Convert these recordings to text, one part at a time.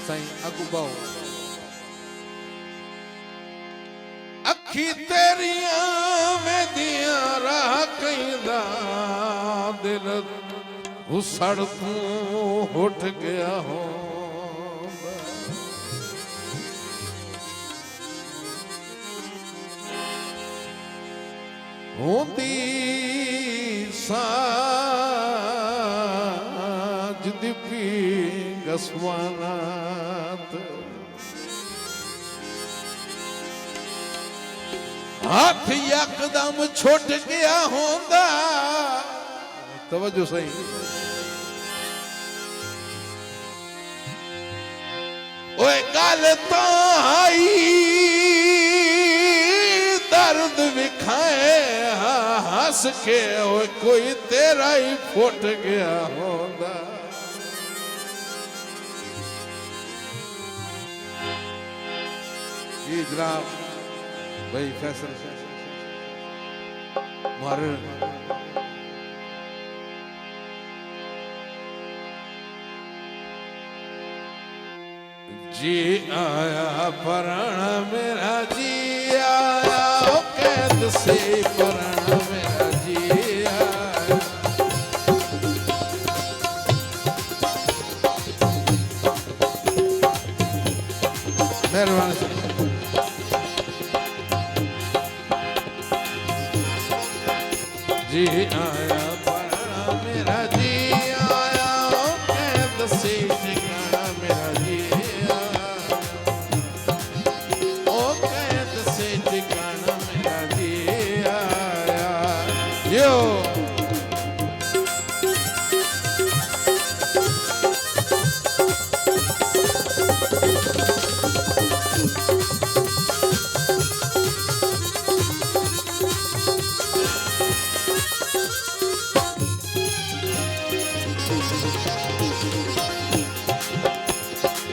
साईं अगू बाओ अखी तेरिया में दिया राह कईदा दिल उसड़ तू उठ गया हो होती साज दिपी गसवानात हाथ यकदम छुट गया होंदा तवज्जो सही ओए गल तो आई दर्द विखाए हंस के ओए कोई तेरा ही फुट गया होंदा जी जनाब भाई फैसल मारे जी आया पराना मेरा जी आया ओ कैद से पराना मेरा जी आया मेहरबानी जी आया पराना मेरा जी आया ओ कैद से ठिकाना मेरा जी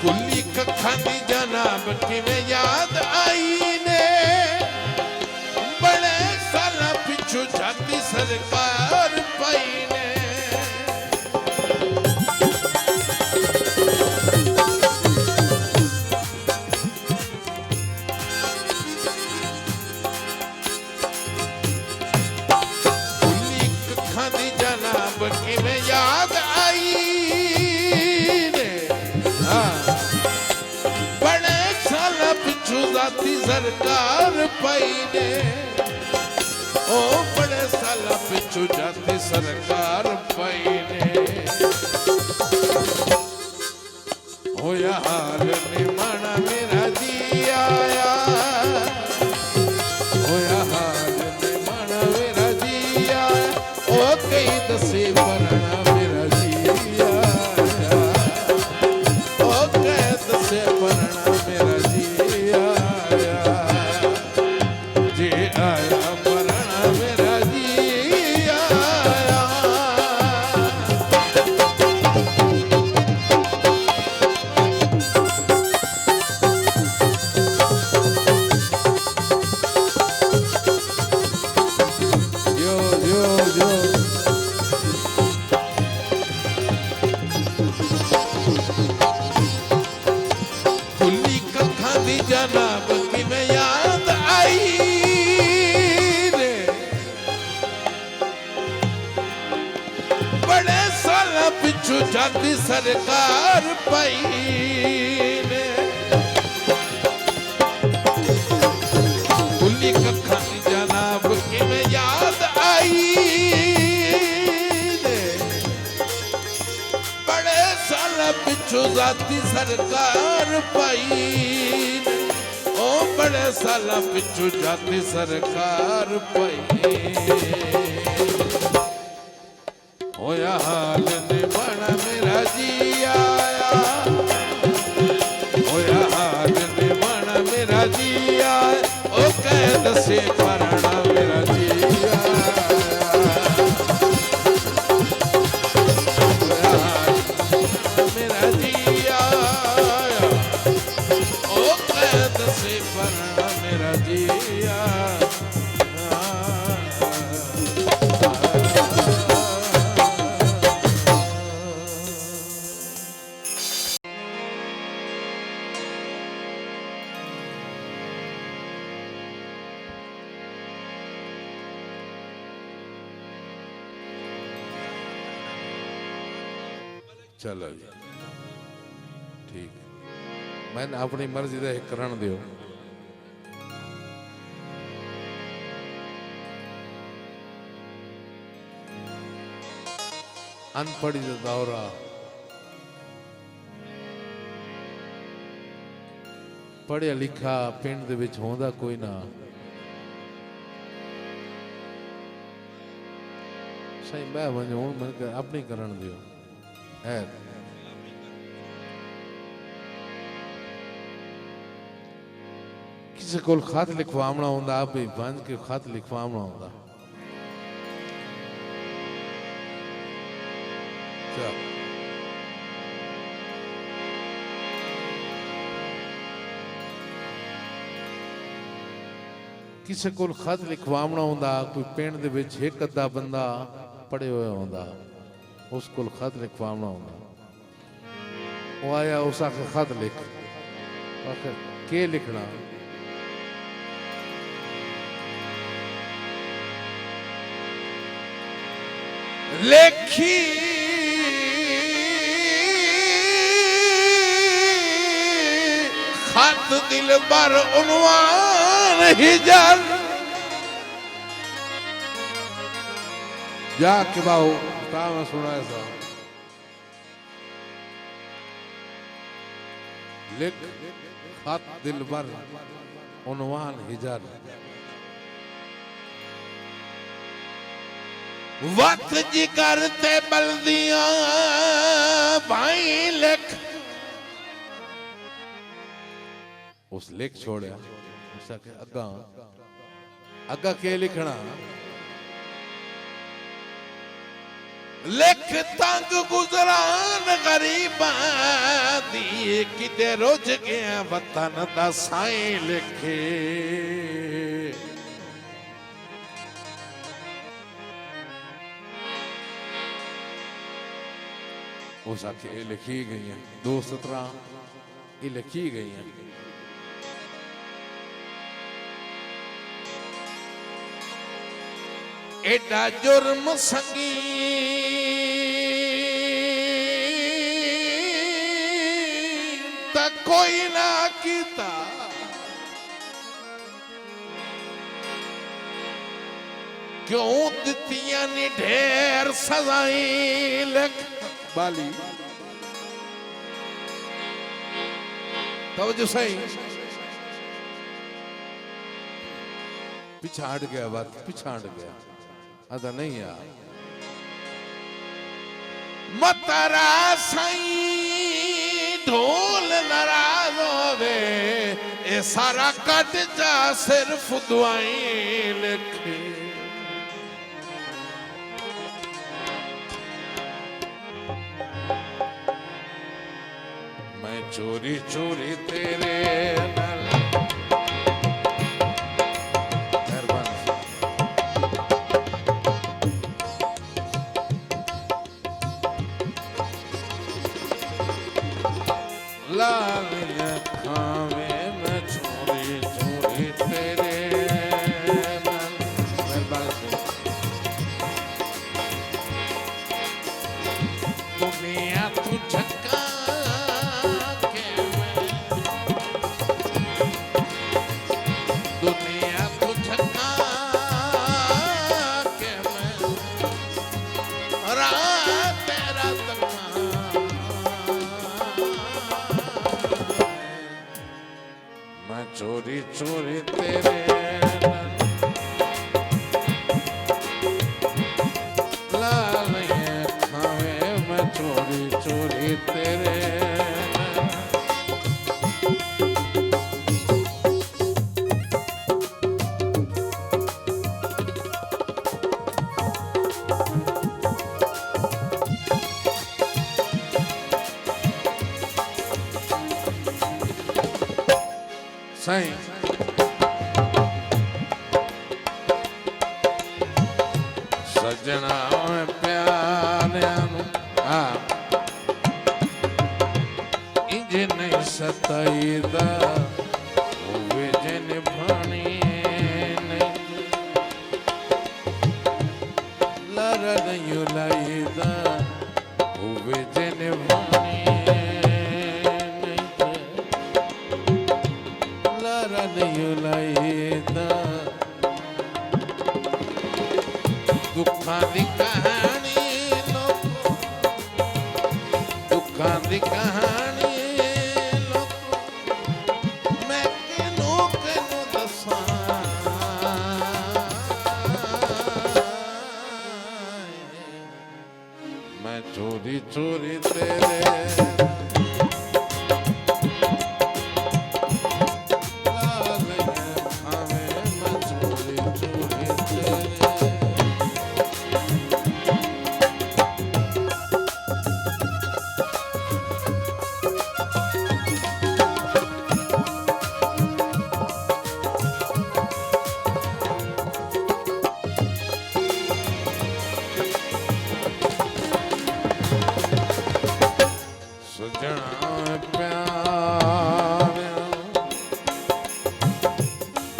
कुल्ली कखानी जनाब किवें याद आई ने बड़े साल पिछू जाती सरकार पाई ने कुल्ली कखानी जनाब किवें याद आई जाती सरकार पाई ने ओ बड़े साल पिछू जाती सरकार पाई ने होया हाल निमाना मेरा जी आया होया हाल निमाना मेरा जी आया ओ कई दसे पराना मेरा जी आया ओ कई दसे पराना मेरा जी जनाब की मैं याद आई रे बड़े साल पिछू जाती सरकार पाई ने कुल्ली कखानी जनाब की मैं याद आई रे बड़े साल पिछू जाती सरकार पाई ओ बड़े साल पिछू जाती सरकार पाई होया हाल निभाना मेरा जी आया होया हाल निभाना मेरा जी आया ओ कैद से पराना मेरा जी चलो जी ठीक मैंने अपनी मर्जी का करण दियो अनपढ़ी दा दौरा पढ़िया लिखा पिंड दे विच होंदा कोई ना सही मैं वञो मैं अपनी करण दियो है किसी को खत लिखवावना होंदा आप भी बन के खत लिखवावना होंदा किसी को खत लिखवावना होंदा कोई पिंड दे विच एक अद्धा बंदा पढ़े हुए होंदा उसको खत लिखवावना होंदा वो आया उस आखे खत लिख आखिर के लिखना लेखी खत दिल बर उन्वान हिजर जाके बाहू काम सुना ऐसा लिख खत दिल बर उन्वान हिजर वक्त जी करते बल्दियां भाई लिख उस लिख छोड़िया उसका अगा अगा के लिखना लिख तंग गुजरान गरीबा दी किते रोज गया वतन दा साईं लिखे उस आखे लिखी गई हैं 217 ये लिखी गई हैं एडा जुर्म संगी तक कोई ना कीता क्यों दितियां ने ढेर सजाएं लिख बाली तवज्जो सही पीछा हट गया बात पीछा हट गया अदा नहीं यार मतरा साई ढोल नाराज होवे ए सारा कट जा सिर्फ दुआएं लिखे मैं चोरी चोरी तेरे नाल लाल खावे मैं चोरी चोरी तेरे नाल दुनिया तू झका दुनिया तू झका के मैं रात तेरा तका मैं चोरी चोरी तेरे लाल खावे मैं चोरी चोरी तेरे सही सजना प्यारिया इंज नहीं सताईदा जिन भाणी लर नहीं लाईदा जिन चोरी तेरे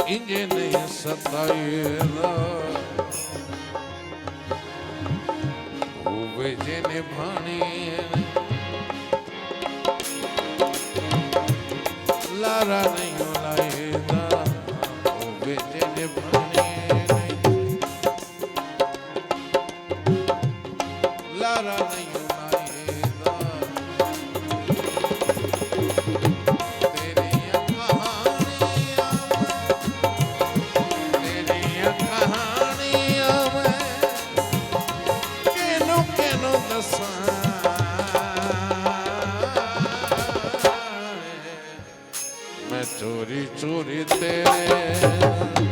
इंजे नहीं सताएला हुए जेने भाणी लारा नहीं लाएदा हुए जेने भाणी लारा नहीं मैं चोरी चोरी तेरे